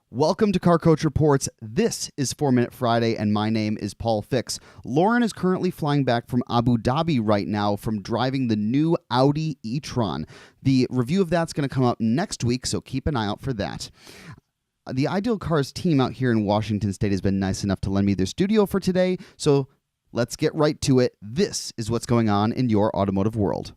Welcome to Car Coach Reports. This is 4-Minute Friday, and my name is Paul Fix. Lauren is currently flying back from Abu Dhabi right now from driving the new Audi E-Tron. The review of that's going to come up next week, so keep an eye out for that. The Ideal Cars team out here in Washington State has been nice enough to lend me their studio for today, so let's get right to it. This is what's going on in your automotive world.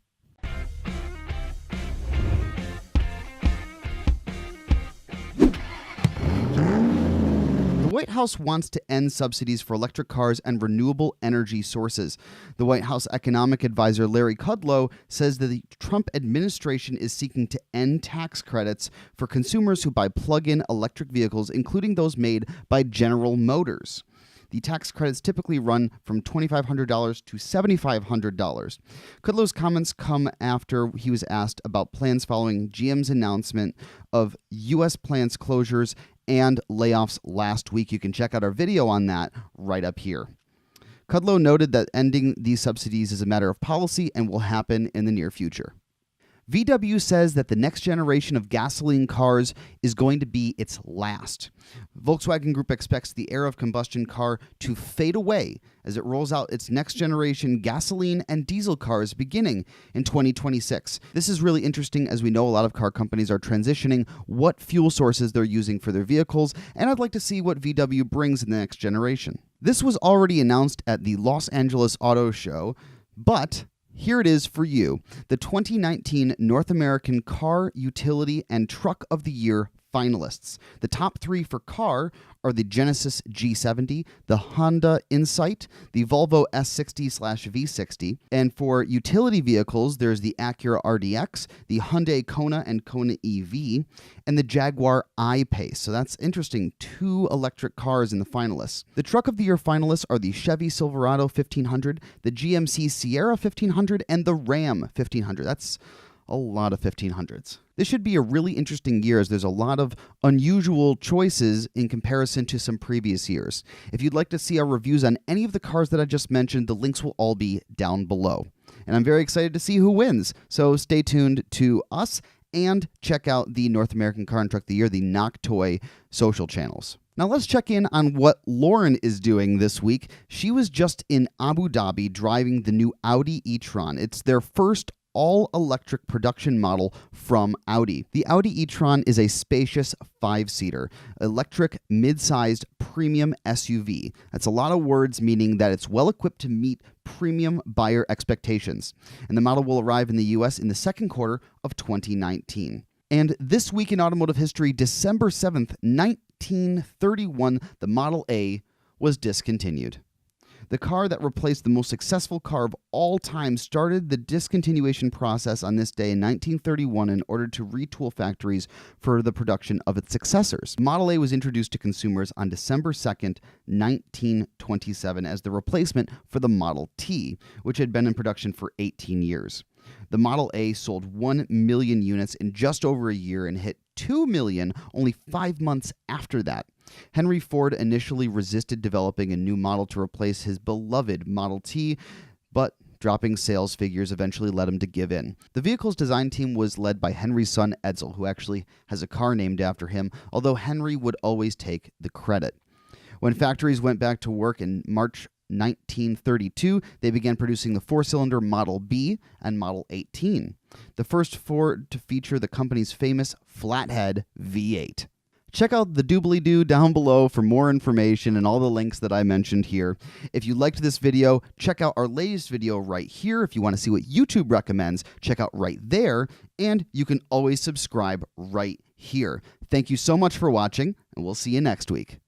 The White House wants to end subsidies for electric cars and renewable energy sources. The White House economic advisor Larry Kudlow says that the Trump administration is seeking to end tax credits for consumers who buy plug-in electric vehicles, including those made by General Motors. The tax credits typically run from $2,500 to $7,500. Kudlow's comments come after he was asked about plans following GM's announcement of U.S. plants closures and layoffs last week. You can check out our video on that right up here. Kudlow noted that ending these subsidies is a matter of policy and will happen in the near future. VW says that the next generation of gasoline cars is going to be its last. Volkswagen Group expects the era of combustion car to fade away as it rolls out its next generation gasoline and diesel cars beginning in 2026. This is really interesting as we know a lot of car companies are transitioning what fuel sources they're using for their vehicles, and I'd like to see what VW brings in the next generation. This was already announced at the Los Angeles Auto Show, but here it is for you, the 2019 North American Car, Utility, and Truck of the Year finalists. The top three for car are the Genesis G70, the Honda Insight, the Volvo S60/V60, and for utility vehicles, there's the Acura RDX, the Hyundai Kona and Kona EV, and the Jaguar I-Pace. So that's interesting, 2 electric cars in the finalists. The Truck of the Year finalists are the Chevy Silverado 1500, the GMC Sierra 1500, and the Ram 1500. That's a lot of 1500s. This should be a really interesting year as there's a lot of unusual choices in comparison to some previous years. If you'd like to see our reviews on any of the cars that I just mentioned, the links will all be down below. And I'm very excited to see who wins, so stay tuned to us and check out the North American Car and Truck of the Year, the NACTOY social channels. Now let's check in on what Lauren is doing this week. She was just in Abu Dhabi driving the new Audi E-Tron. It's their first all-electric production model from Audi. The Audi E-Tron is a spacious 5-seater, electric, mid-sized premium SUV. That's a lot of words, meaning that it's well-equipped to meet premium buyer expectations. And the model will arrive in the U.S. in the second quarter of 2019. And this week in automotive history, December 7th, 1931, the Model A was discontinued. The car that replaced the most successful car of all time started the discontinuation process on this day in 1931 in order to retool factories for the production of its successors. Model A was introduced to consumers on December 2nd, 1927 as the replacement for the Model T, which had been in production for 18 years. The Model A sold 1 million units in just over a year and hit 2 million only 5 months after that. Henry Ford initially resisted developing a new model to replace his beloved Model T, but dropping sales figures eventually led him to give in. The vehicle's design team was led by Henry's son Edsel, who actually has a car named after him, although Henry would always take the credit. When factories went back to work in March 1932, they began producing the 4-cylinder Model B and Model 18, the first Ford to feature the company's famous flathead V8. Check out the doobly-doo down below for more information and all the links that I mentioned here. If you liked this video, check out our latest video right here. If you want to see what YouTube recommends, check out right there. And you can always subscribe right here. Thank you so much for watching, and we'll see you next week.